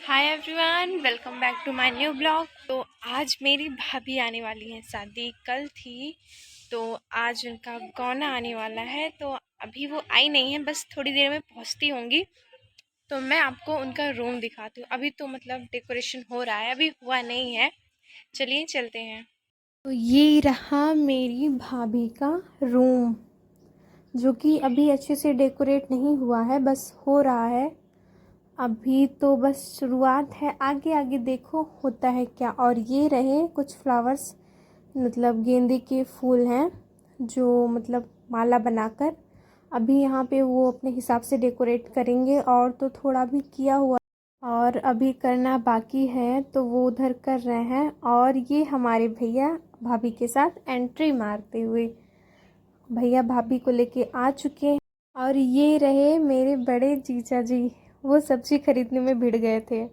Hi everyone, welcome back to my new blog. तो आज मेरी भाभी आने वाली हैं, शादी कल थी तो आज उनका गौना आने वाला है। तो अभी वो आई नहीं है, बस थोड़ी देर में पहुंचती होंगी। तो मैं आपको उनका रूम दिखाती हूँ। अभी तो मतलब डेकोरेशन हो रहा है, अभी हुआ नहीं है। चलिए चलते हैं। तो ये रहा मेरी भाभी का रूम, जो कि अभी अच्छे से डेकोरेट नहीं हुआ है, बस हो रहा है। अभी तो बस शुरुआत है, आगे आगे देखो होता है क्या। और ये रहे कुछ फ्लावर्स, मतलब गेंदे के फूल हैं, जो मतलब माला बनाकर अभी यहाँ पे वो अपने हिसाब से डेकोरेट करेंगे। और तो थोड़ा भी किया हुआ और अभी करना बाकी है, तो वो उधर कर रहे हैं। और ये हमारे भैया भाभी के साथ एंट्री मारते हुए भैया भाभी को लेके आ चुके हैं। और ये रहे मेरे बड़े जीजा जी, वो सब्जी खरीदने में भिड़ गए थे।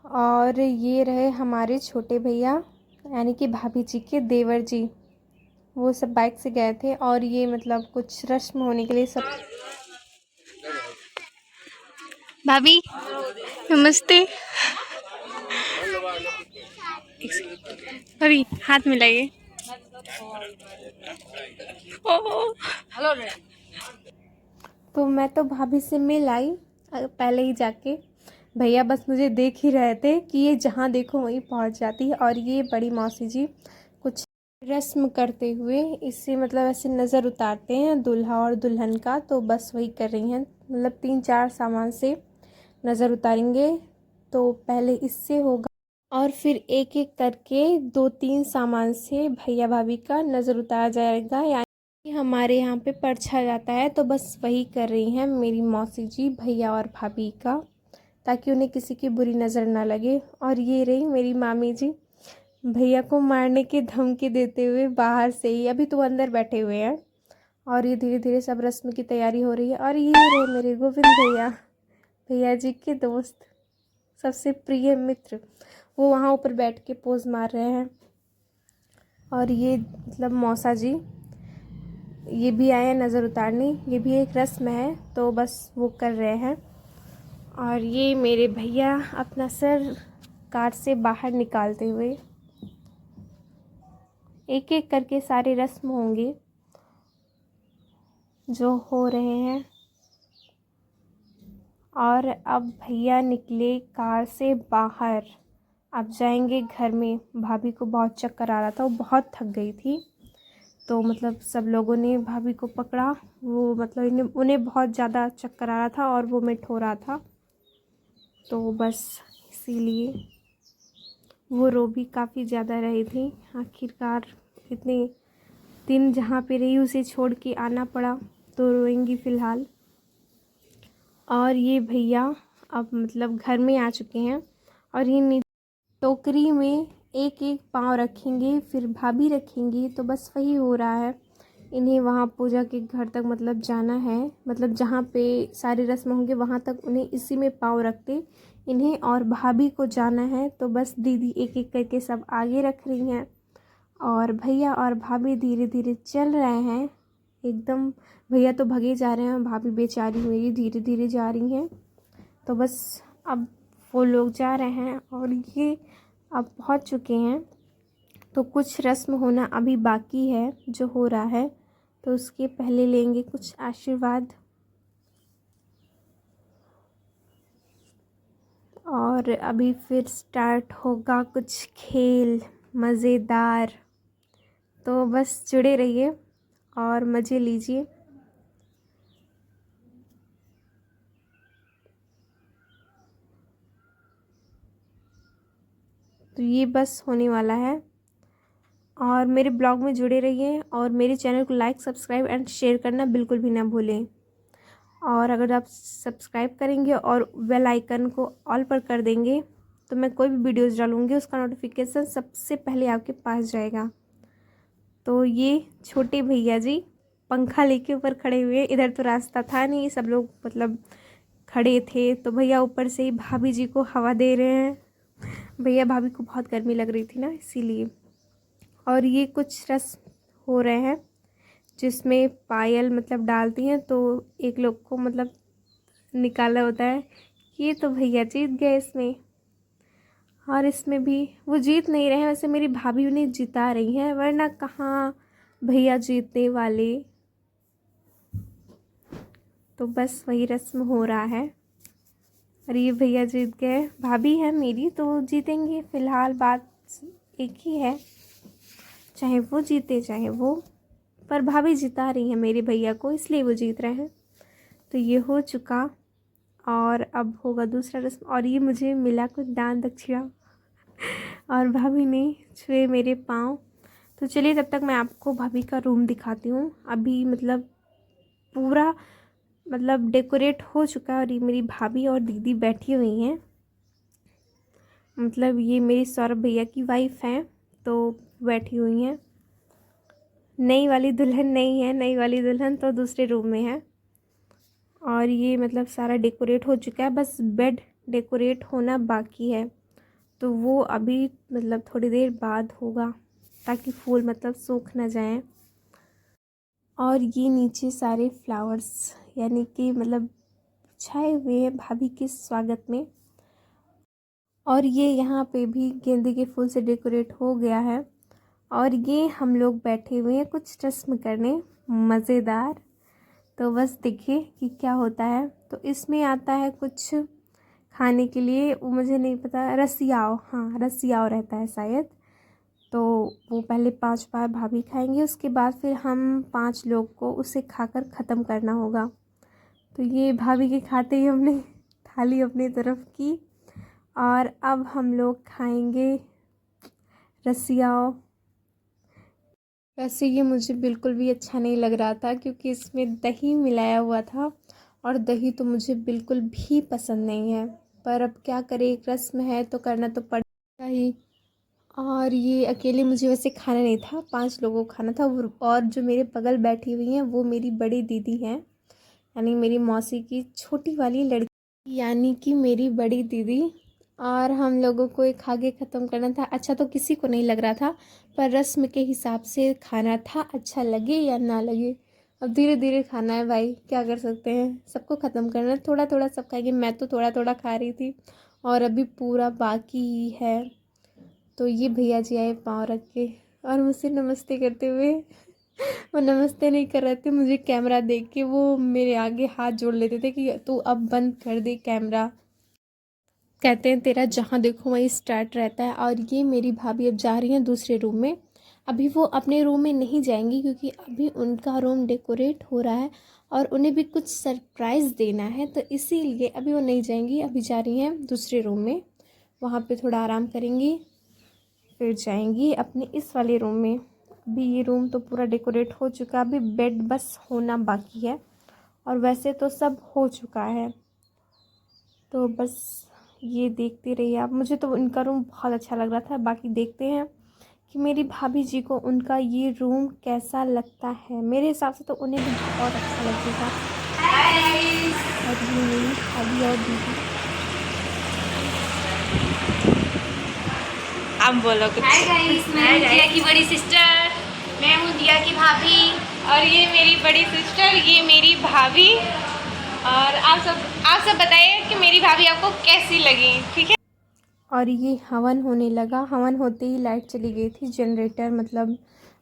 और ये रहे हमारे छोटे भैया, यानी कि भाभी जी के देवर जी, वो सब बाइक से गए थे। और ये मतलब कुछ रस्म होने के लिए सब। भाभी नमस्ते। भाभी हाथ मिलाइए। तो मैं तो भाभी से मिल आई पहले ही जाके। भैया बस मुझे देख ही रहे थे कि ये जहाँ देखो वहीं पहुँच जाती है। और ये बड़ी मौसी जी कुछ रस्म करते हुए इससे मतलब ऐसे नज़र उतारते हैं दूल्हा और दुल्हन का, तो बस वही कर रही हैं। मतलब 3-4 सामान से नज़र उतारेंगे, तो पहले इससे होगा और फिर एक एक करके 2-3 सामान से भैया भाभी का नज़र उतारा जाएगा। यानी हमारे यहाँ पे परछा जाता है, तो बस वही कर रही हैं मेरी मौसी जी भैया और भाभी का, ताकि उन्हें किसी की बुरी नज़र ना लगे। और ये रही मेरी मामी जी, भैया को मारने की धमकी देते हुए बाहर से ही, अभी तो अंदर बैठे हुए हैं। और ये धीरे धीरे सब रस्म की तैयारी हो रही है। और ये रहे मेरे गोविंद भैया, भैया जी के दोस्त, सबसे प्रिय मित्र, वो वहाँ ऊपर बैठ के पोज मार रहे हैं। और ये मतलब मौसा जी, ये भी आए हैं नज़र उतारने, ये भी एक रस्म है, तो बस वो कर रहे हैं। और ये मेरे भैया अपना सर कार से बाहर निकालते हुए, एक एक करके सारे रस्म होंगे जो हो रहे हैं। और अब भैया निकले कार से बाहर, अब जाएंगे घर में। भाभी को बहुत चक्कर आ रहा था, वो बहुत थक गई थी, तो मतलब सब लोगों ने भाभी को पकड़ा। वो मतलब उन्हें बहुत ज़्यादा चक्कर आ रहा था और वो मिट हो रहा था, तो बस इसीलिए वो रो भी काफ़ी ज़्यादा रही थी। आखिरकार इतने दिन जहाँ पे रही उसे छोड़ के आना पड़ा, तो रोएंगी फ़िलहाल। और ये भैया अब मतलब घर में आ चुके हैं। और ये टोकरी में एक एक पाँव रखेंगे, फिर भाभी रखेंगी, तो बस वही हो रहा है। इन्हें वहाँ पूजा के घर तक मतलब जाना है, मतलब जहाँ पे सारी रस्म होंगे वहाँ तक उन्हें इसी में पाँव रखते इन्हें और भाभी को जाना है। तो बस दीदी एक एक करके सब आगे रख रही हैं और भैया और भाभी धीरे धीरे चल रहे हैं एकदम। भैया तो भगे जा रहे हैं, भाभी बेचारी मेरी धीरे धीरे जा रही हैं। तो बस अब वो लोग जा रहे हैं और ये अब पहुंच चुके हैं। तो कुछ रस्म होना अभी बाकी है जो हो रहा है, तो उसके पहले लेंगे कुछ आशीर्वाद। और अभी फिर स्टार्ट होगा कुछ खेल मज़ेदार, तो बस जुड़े रहिए और मज़े लीजिए। तो ये बस होने वाला है, और मेरे ब्लॉग में जुड़े रहिए और मेरे चैनल को लाइक सब्सक्राइब एंड शेयर करना बिल्कुल भी ना भूलें। और अगर आप सब्सक्राइब करेंगे और बेल आइकन को ऑल पर कर देंगे, तो मैं कोई भी वीडियोस डालूँगी उसका नोटिफिकेशन सबसे पहले आपके पास जाएगा। तो ये छोटे भैया जी पंखा लेके ऊपर खड़े हुए, इधर तो रास्ता था नहीं, सब लोग मतलब खड़े थे, तो भैया ऊपर से ही भाभी जी को हवा दे रहे हैं। भैया भाभी को बहुत गर्मी लग रही थी ना, इसीलिए। और ये कुछ रस्म हो रहे हैं जिसमें पायल मतलब डालती हैं, तो एक लोग को मतलब निकाला होता है ये तो भैया जीत गए इसमें, और इसमें भी वो जीत नहीं रहे हैं। वैसे मेरी भाभी उन्हें जिता रही हैं, वरना कहाँ भैया जीतने वाले। तो बस वही रस्म हो रहा है, और ये भैया जीत गए। भाभी है मेरी तो जीतेंगे, फ़िलहाल बात एक ही है, चाहे वो जीते चाहे वो, पर भाभी जिता रही हैं मेरे भैया को, इसलिए वो जीत रहे हैं। तो ये हो चुका, और अब होगा दूसरा रस्म, और ये मुझे मिला कुछ दान दक्षिणा, और भाभी ने छुए मेरे पाँव। तो चलिए तब तक मैं आपको भाभी का रूम दिखाती हूँ। अभी मतलब पूरा मतलब डेकोरेट हो चुका है, और ये मेरी भाभी और दीदी बैठी हुई हैं। मतलब ये मेरी सौरभ भैया की वाइफ हैं, तो बैठी हुई हैं। नई वाली दुल्हन नहीं है, नई वाली दुल्हन तो दूसरे रूम में है। और ये मतलब सारा डेकोरेट हो चुका है, बस बेड डेकोरेट होना बाकी है, तो वो अभी मतलब थोड़ी देर बाद होगा, ताकि फूल मतलब सूख ना जाएं। और ये नीचे सारे फ्लावर्स यानी कि मतलब छाए हुए हैं भाभी के स्वागत में। और ये यहाँ पे भी गेंदे के फूल से डेकोरेट हो गया है, और ये हम लोग बैठे हुए हैं कुछ रस्म करने मज़ेदार। तो बस देखिए कि क्या होता है। तो इसमें आता है कुछ खाने के लिए, वो मुझे नहीं पता, रसियाव, हाँ रसियाव रहता है शायद। तो वो पहले 5 बार भाभी खाएंगे, उसके बाद फिर हम 5 लोग को उसे खाकर ख़त्म करना होगा। तो ये भाभी के खाते ही हमने थाली अपनी तरफ की, और अब हम लोग खाएंगे रसियाव। वैसे ये मुझे बिल्कुल भी अच्छा नहीं लग रहा था, क्योंकि इसमें दही मिलाया हुआ था, और दही तो मुझे बिल्कुल भी पसंद नहीं है, पर अब क्या करें, एक रस्म है तो करना तो पड़ेगा ही। और ये अकेले मुझे वैसे खाना नहीं था, 5 लोगों को खाना था। और जो मेरे बगल बैठी हुई हैं वो मेरी बड़ी दीदी हैं, यानी मेरी मौसी की छोटी वाली लड़की, यानी कि मेरी बड़ी दीदी। और हम लोगों को एक खा के ख़त्म करना था। अच्छा तो किसी को नहीं लग रहा था, पर रस्म के हिसाब से खाना था, अच्छा लगे या ना लगे। अब धीरे धीरे खाना है भाई, क्या कर सकते हैं, सबको ख़त्म करना है, थोड़ा थोड़ा सब खाएंगे। मैं तो थोड़ा थोड़ा खा रही थी, और अभी पूरा बाकी ही है। तो ये भैया जी आए पाँव रख के, और मुझसे नमस्ते करते हुए वो नमस्ते नहीं कर रहे थे, मुझे कैमरा देख के वो मेरे आगे हाथ जोड़ लेते थे कि तू अब बंद कर दे कैमरा। कहते हैं तेरा जहाँ देखो वहीं स्टार्ट रहता है। और ये मेरी भाभी अब जा रही हैं दूसरे रूम में। अभी वो अपने रूम में नहीं जाएंगी, क्योंकि अभी उनका रूम डेकोरेट हो रहा है, और उन्हें भी कुछ सरप्राइज़ देना है, तो इसीलिए अभी वो नहीं जाएंगी। अभी जा रही हैं दूसरे रूम में, वहाँ पे थोड़ा आराम करेंगी, फिर जाएंगी अपने इस वाले रूम में। अभी ये रूम तो पूरा डेकोरेट हो चुका है, अभी बेड बस होना बाकी है, और वैसे तो सब हो चुका है। तो बस ये देखते रहिए आप। मुझे तो उनका रूम बहुत अच्छा लग रहा था, बाकी देखते हैं कि मेरी भाभी जी को उनका ये रूम कैसा लगता है। मेरे हिसाब से तो उन्हें भी बहुत अच्छा लगेगा। और ये मेरी भाभी और दीदी। आप बोलो कुछ। हाय गाइस, मैं हूँ दिया की बड़ी सिस्टर। मैं हूँ दिया की भाभी, और ये मेरी बड़ी सिस्टर, ये मेरी भाभी। और आप सब बताइए कि मेरी भाभी आपको कैसी लगी, ठीक है। और ये हवन होने लगा। हवन होते ही लाइट चली गई थी, जनरेटर मतलब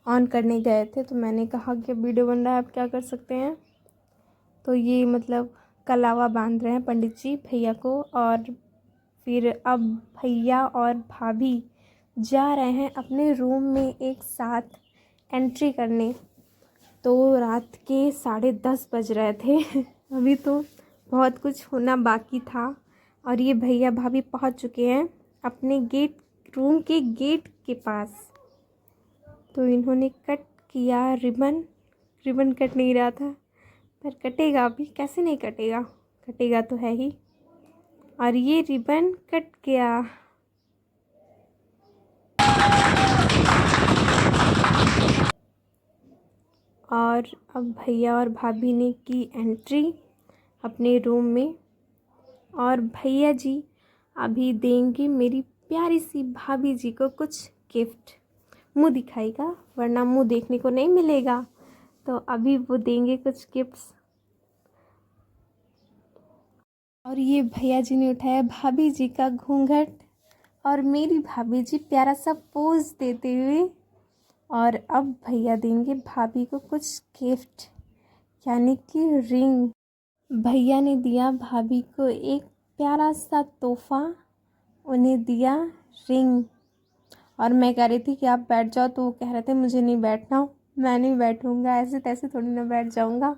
ऑन करने गए थे, तो मैंने कहा कि वीडियो बन रहा है, आप क्या कर सकते हैं। तो ये मतलब कलावा बांध रहे हैं पंडित जी भैया को, और फिर अब भैया और भाभी जा रहे हैं अपने रूम में एक साथ एंट्री करने। तो रात के 10:30 बज रहे थे अभी तो बहुत कुछ होना बाकी था, और ये भैया भाभी पहुंच चुके हैं अपने रूम के गेट के पास। तो इन्होंने कट किया रिबन। रिबन कट नहीं रहा था, पर कटेगा अभी, कैसे नहीं कटेगा, कटेगा तो है ही। और ये रिबन कट गया। और अब भैया और भाभी ने की एंट्री अपने रूम में, और भैया जी अभी देंगे मेरी प्यारी सी भाभी जी को कुछ गिफ्ट। मुंह दिखाएगा, वरना मुंह देखने को नहीं मिलेगा, तो अभी वो देंगे कुछ गिफ्ट्स। और ये भैया जी ने उठाया भाभी जी का घूंघट और मेरी भाभी जी प्यारा सा पोज देते हुए। और अब भैया देंगे भाभी को कुछ गिफ्ट, यानी कि रिंग। भैया ने दिया भाभी को एक प्यारा सा तोहफा, उन्हें दिया रिंग। और मैं कह रही थी कि आप बैठ जाओ, तो वो कह रहे थे मुझे नहीं बैठना, मैं नहीं बैठूंगा, ऐसे तैसे थोड़ी ना बैठ जाऊंगा।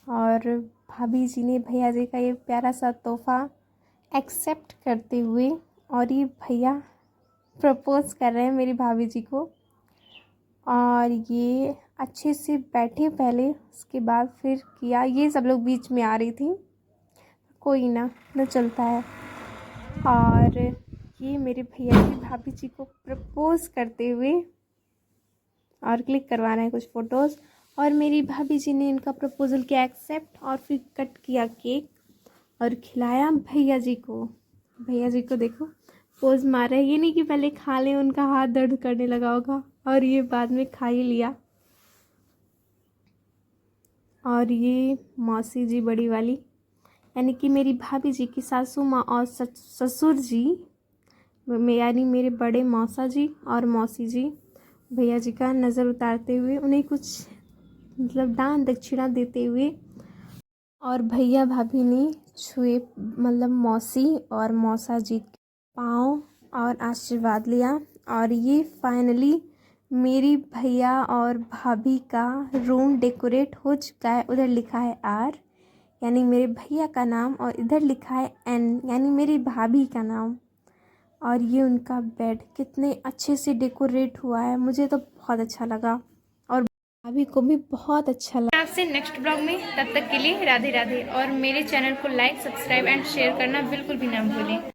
और भाभी जी ने भैया जी का ये प्यारा सा तोहफा एक्सेप्ट करते हुए, और ये भैया प्रपोज कर रहे हैं मेरी भाभी जी को। और ये अच्छे से बैठे पहले, उसके बाद फिर किया। ये सब लोग बीच में आ रही थी, कोई ना चलता है। और ये मेरे भैया जी भाभी जी को प्रपोज करते हुए और क्लिक करवा रहे हैं कुछ फ़ोटोज़। और मेरी भाभी जी ने इनका प्रपोज़ल किया एक्सेप्ट, और फिर कट किया केक और खिलाया भैया जी को। भैया जी को देखो पोज मार रहे हैं, ये नहीं कि पहले खा लें, उनका हाथ दर्द करने लगा होगा, और ये बाद में खा ही लिया। और ये मौसी जी बड़ी वाली, यानी कि मेरी भाभी जी की सासू माँ और ससुर जी, यानी मेरे बड़े मौसा जी और मौसी जी भैया जी का नज़र उतारते हुए, उन्हें कुछ मतलब दान दक्षिणा देते हुए। और भैया भाभी ने छुए मतलब मौसी और मौसा जी के पाँव और आशीर्वाद लिया। और ये फाइनली मेरी भैया और भाभी का रूम डेकोरेट हो चुका है। उधर लिखा है आर, यानी मेरे भैया का नाम, और इधर लिखा है एन, यानी मेरी भाभी का नाम। और ये उनका बेड कितने अच्छे से डेकोरेट हुआ है, मुझे तो बहुत अच्छा लगा और भाभी को भी बहुत अच्छा लगा। आपसे नेक्स्ट ब्लॉग में, तब तक के लिए राधे राधे। और मेरे चैनल को लाइक, सब्सक्राइब एंड शेयर करना बिल्कुल भी ना भूलें।